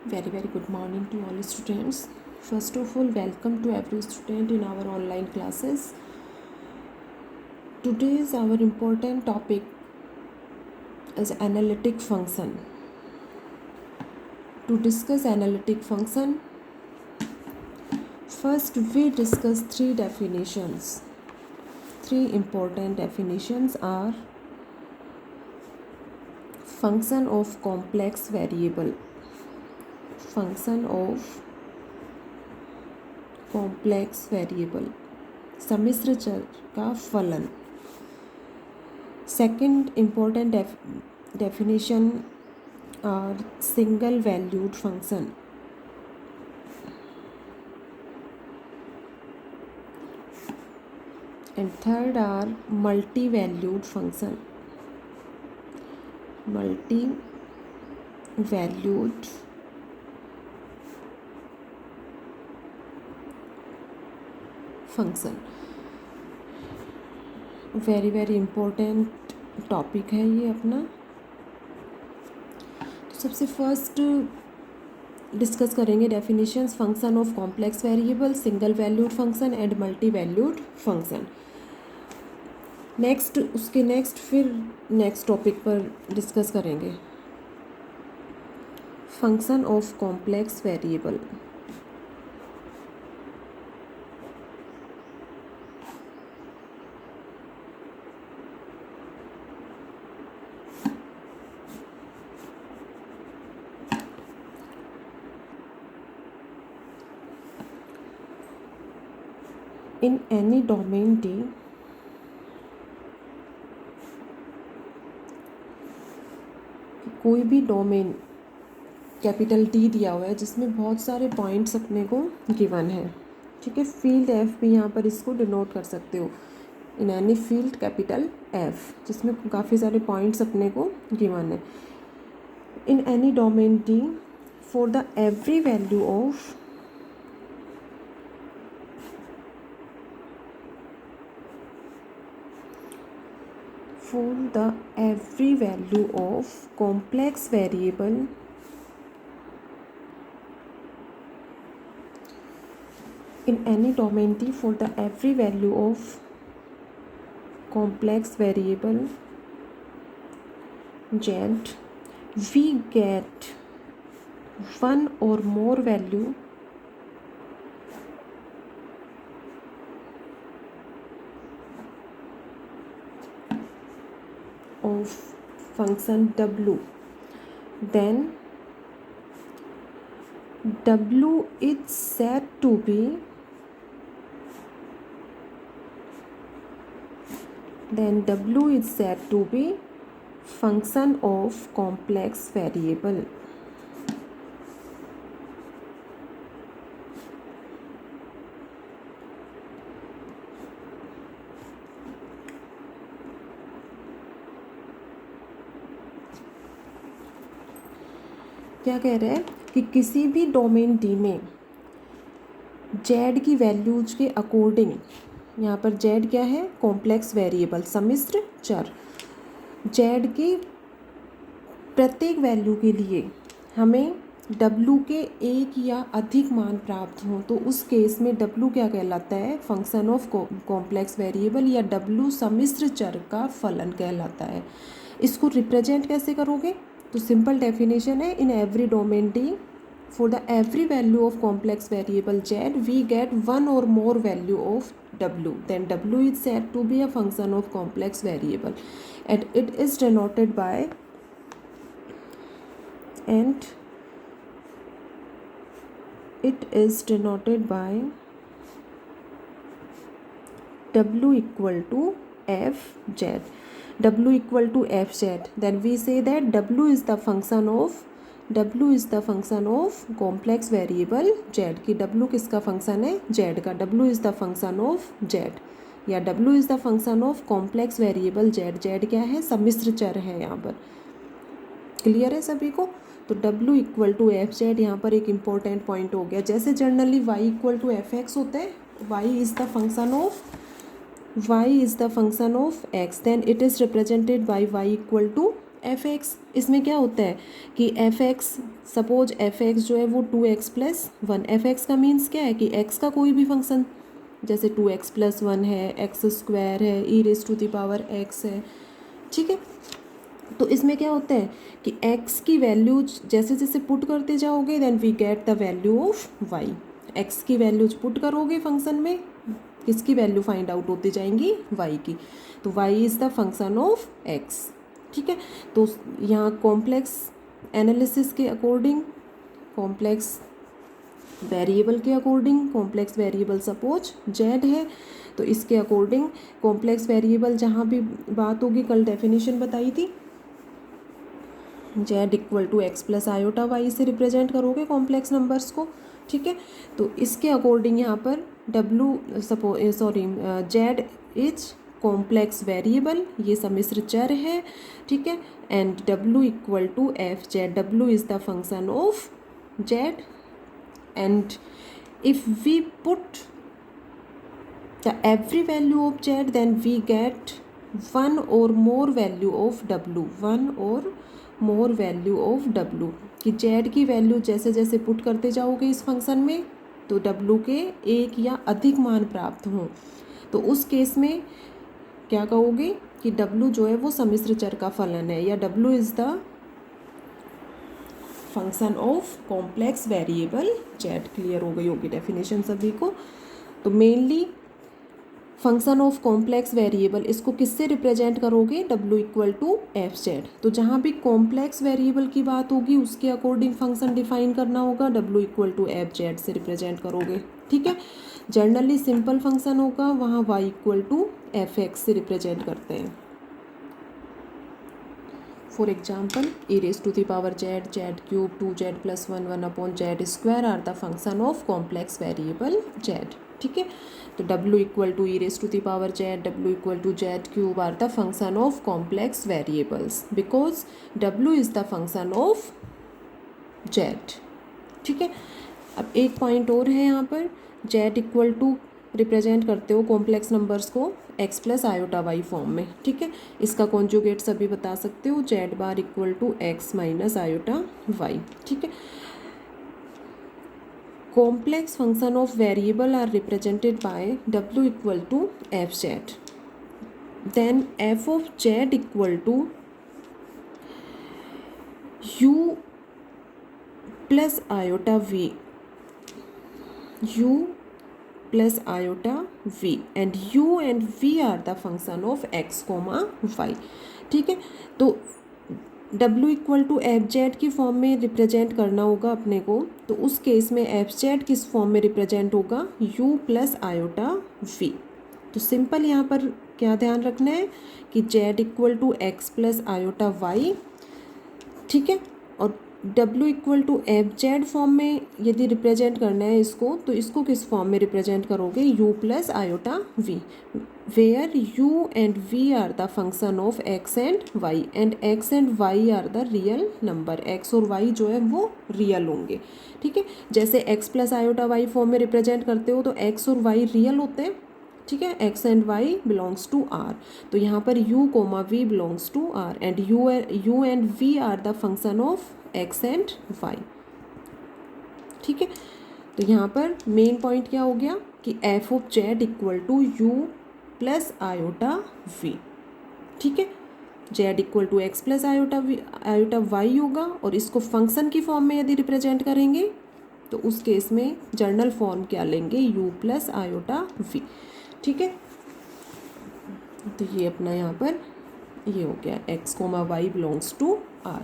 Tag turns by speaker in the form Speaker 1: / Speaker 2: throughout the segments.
Speaker 1: Very good morning to all students. First of all, welcome to every student in our online classes. Today's our important topic is analytic function. To discuss analytic function, first we discuss three definitions. Three important definitions are function of complex variable, function of complex variable, सम्मिश्र चर का फलन. Second important definition are single valued function. And third are multi valued function. Multi valued function. Very important topic है ये अपना. तो सबसे first discuss करेंगे definitions function of complex variable, single valued function and multi valued function. उसके next फिर next topic पर discuss करेंगे function of complex variable. In any domain D, कोई भी डोमेन कैपिटल डी दिया हुआ है जिसमें बहुत सारे पॉइंट्स अपने को गिवन है. ठीक है, फील्ड एफ भी यहाँ पर इसको डिनोट कर सकते हो. In any field capital F जिसमें काफ़ी सारे पॉइंट्स अपने को गिवन है. इन any domain D for the every value of for the every value of complex variable in any domain D for the every value of complex variable Z, we get one or more value of function W, then W is said to be function of complex variable. क्या कह रहे हैं कि किसी भी domain D में Z की values के अकॉर्डिंग, यहाँ पर जेड क्या है, कॉम्प्लेक्स वेरिएबल, सम्मिश्र चर. जेड की प्रत्येक वैल्यू के लिए हमें डब्ल्यू के एक या अधिक मान प्राप्त हों तो उस केस में डब्ल्यू क्या कहलाता है, फंक्शन ऑफ कॉम्प्लेक्स वेरिएबल या डब्ल्यू सम्मिश्र चर का फलन कहलाता है. इसको रिप्रेजेंट कैसे करोगे, तो सिंपल डेफिनेशन है, in every domain D for the every value of complex variable z we get one or more value of w, then w is said to be a function of complex variable and it is denoted by w equal to fz. W equal to fz, then we say that w is the function of complex variable z की. w किसका function है, z का. w is the function of z या w is the function of complex variable z. z क्या है, सम्मिश्र चर है. यहाँ पर क्लियर है सभी को. तो w equal to f z यहाँ पर एक इम्पॉर्टेंट पॉइंट हो गया. जैसे generally y equal to f x होता है, y is the function of x, then it is represented by y equal to f x. इसमें क्या होता है कि f x, suppose f x जो है वो 2x+1, एफ एक्स का मीन्स क्या है कि एक्स का कोई भी फंक्शन, जैसे 2x+1 है, x² है, e⁻x है, ठीक है। तो इसमें क्या होता है कि x की वैल्यूज जैसे जैसे पुट करते जाओगे then we get the value of y। x की वैल्यूज पुट करोगे फंक्शन में, किसकी वैल्यू फाइंड आउट होती जाएंगी, y की। तो y is the function of x, ठीक है। तो यहाँ कॉम्प्लेक्स एनालिसिस के अकॉर्डिंग, कॉम्प्लेक्स वेरिएबल के according, complex variable suppose z है, तो इसके अकॉर्डिंग कॉम्प्लेक्स वेरिएबल जहाँ भी बात होगी, कल डेफिनेशन बताई थी, z = x+i से रिप्रेजेंट करोगे कॉम्प्लेक्स नंबर्स को, ठीक है। तो इसके अकॉर्डिंग यहाँ पर z इज कॉम्प्लेक्स वेरिएबल, ये सम्मिश्र चर है, ठीक है। And w = f(z), w is the function of z, and if we put the every value of z then we get one or more value of w, one or more value of w, कि z की value जैसे जैसे put करते जाओगे इस function में तो w के एक या अधिक मान प्राप्त हों, तो उस केस में क्या कहोगे कि w जो है वो सम्मिश्र चर का फलन है, या w is the function of complex variable z। Clear हो गई होगी डेफिनेशन सभी को। तो mainly function of complex variable, इसको किससे रिप्रेजेंट करोगे, w = f(z). तो जहाँ भी कॉम्प्लेक्स वेरिएबल की बात होगी उसके अकॉर्डिंग फंक्शन डिफाइन करना होगा, w = f(z) से रिप्रेजेंट करोगे, ठीक है। जनरली सिंपल फंक्शन होगा वहाँ y = f(x) से रिप्रेजेंट करते हैं। For example e⁻z, z³ 2z+1 1/z² are the function of complex variable z, ठीक है। तो w = e⁻z, w = z³ are the function of complex variables because w is the function of z, ठीक है। अब एक point और है यहाँ पर, z = रिप्रेजेंट करते हो कॉम्प्लेक्स नंबर्स को x+i फॉर्म में, ठीक है। इसका कॉन्जुगेट सभी बता सकते हो, z बार = x - i, ठीक है। Complex function of variable are represented by w = f(z), then f of z = u plus iota v, u plus iota v, and u and v are the function of x, y, ठीक है। तो w = f(z) की form में represent करना होगा अपने को, तो उस केस में f(z) किस फॉर्म में रिप्रेजेंट होगा, u plus iota v। तो सिंपल यहाँ पर क्या ध्यान रखना है कि z = x plus iota y, ठीक है। और w = f(z) फॉर्म में यदि रिप्रेजेंट करना है इसको, तो इसको किस फॉर्म में रिप्रेजेंट करोगे, u plus iota v, where u and v are the function of x and y, and x and y are the real number, x और y जो है वो रियल होंगे, ठीक है। जैसे x plus iota y form में represent करते हो तो x और y रियल होते हैं, ठीक है, x and y belongs to R, तो यहाँ पर u, v belongs to R, and u and v are the function of x and y, ठीक है। तो यहाँ पर मेन पॉइंट क्या हो गया कि f of z = u plus iota v, ठीक है। z = x plus iota y होगा, और इसको फंक्शन की फॉर्म में यदि रिप्रेजेंट करेंगे तो उस केस में जर्नल फॉर्म क्या लेंगे, u plus iota v, ठीक है। तो ये अपना यहाँ पर ये हो गया x, y belongs to R।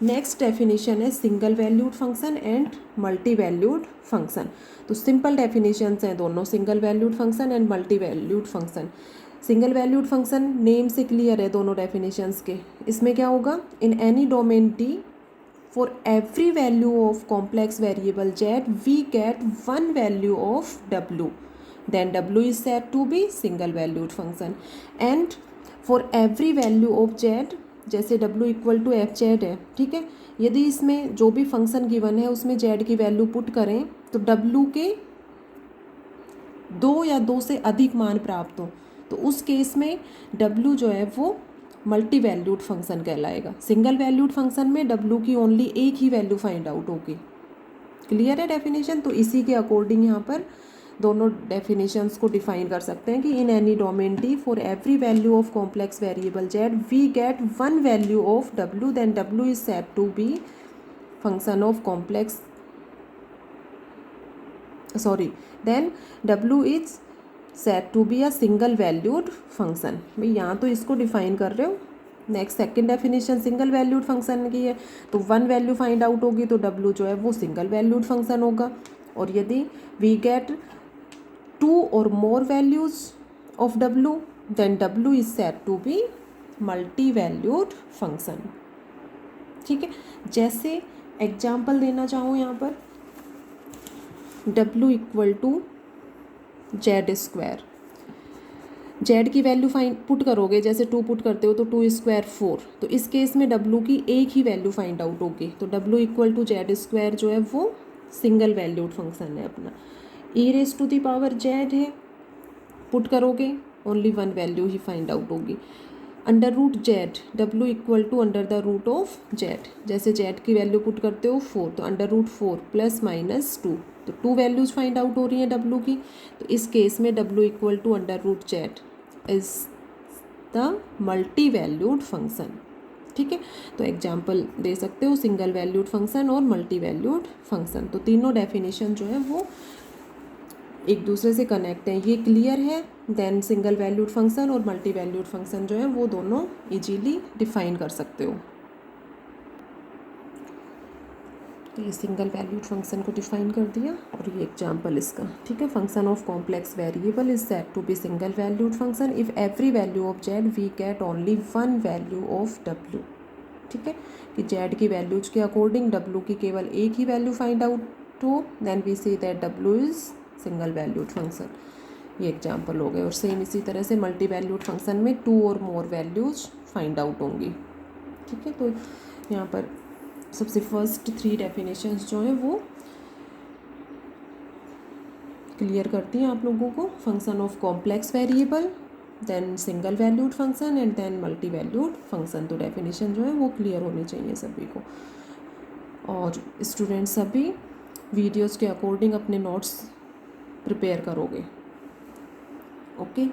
Speaker 1: Next definition है single valued function and multi valued function. तो सिंपल डेफिनेशंस हैं दोनों, single valued function and multi valued function. Single valued function name से क्लियर है दोनों डेफिनेशंस के। इसमें क्या होगा, in any domain D for every value of complex variable z we get one value of w, then w is said to be single valued function, and for every value of z, जैसे w = f(z) है, ठीक है। यदि इसमें जो भी function given है उसमें z की वैल्यू पुट करें तो w के 2 या 2 से अधिक मान प्राप्त हो, तो उस केस में w जो है वो मल्टी वैल्यूड फंक्शन कहलाएगा। सिंगल वैल्यूड फंक्शन में डब्ल्यू की ओनली एक ही वैल्यू फाइंड आउट होगी। क्लियर है डेफिनेशन? तो इसी के अकॉर्डिंग यहाँ पर दोनों डेफिनेशंस को डिफाइन कर सकते हैं कि in any domain D for every value of complex variable Z we get one value of W, then W is said to be function of complex then W is said to be a single valued function. भाई यहाँ तो इसको define कर रहे हो। Next second definition single valued function की है, तो वन वैल्यू फाइंड आउट होगी तो डब्ल्यू जो है वो सिंगल वैल्यूड फंक्शन होगा। और यदि we get two or more values of W then W is said to be multi valued function. ठीक है, जैसे एग्जाम्पल देना चाहूँ यहाँ पर W equal to Z square, Z की वैल्यू फाइंड पुट करोगे, जैसे 2 पुट करते हो तो 2 स्क्वायर 4, तो इस केस में डब्ल्यू की एक ही वैल्यू फाइंड आउट होगी। तो W equal to Z square जो है वो सिंगल वैल्यूड फंक्शन है अपना। E raise to the power Z है, पुट करोगे ओनली वन वैल्यू ही फाइंड आउट होगी। Under root Z, W equal to under the root of Z, जैसे जेड की वैल्यू पुट करते हो 4 तो अंडर रूट 4 प्लस माइनस 2, तो 2 वैल्यूज फाइंड आउट हो रही हैं डब्ल्यू की। तो इस केस में डब्ल्यू equal to under root z is the multi valued function. ठीक है, तो एग्जाम्पल दे सकते हो सिंगल वैल्यूड फंक्शन और मल्टी वैल्यूड फंक्शन। तो तीनों डेफिनेशन जो है वो एक दूसरे से कनेक्ट हैं, ये क्लियर है। देन सिंगल वैल्यूड फंक्शन और मल्टी वैल्यूड फंक्शन जो है वो दोनों इजीली डिफाइन कर सकते हो। तो ये सिंगल वैल्यूड फंक्शन को डिफाइन कर दिया और ये एग्जाम्पल इसका। ठीक है, function of complex variable is said to be single valued function if every value of z we get only one value of डब्ल्यू। ठीक है, कि जेड की वैल्यूज के अकॉर्डिंग डब्ल्यू की केवल एक ही वैल्यू फाइंड आउट हो, देन वी से दैट डब्ल्यू इज सिंगल वैल्यूड फंक्शन। ये एग्जाम्पल हो गए। और सेम इसी तरह से मल्टी वैल्यूड फंक्शन में 2 और मोर वैल्यूज फाइंड आउट होंगी। ठीक है, तो यहाँ पर सबसे फर्स्ट 3 डेफिनेशंस जो हैं वो क्लियर करती हैं आप लोगों को। Function of complex variable, then single valued function and then multi valued function. तो डेफिनेशन जो है वो क्लियर होनी चाहिए सभी को। और स्टूडेंट सभी वीडियोज़ के अकॉर्डिंग अपने नोट्स प्रिपेयर करोगे। ओके।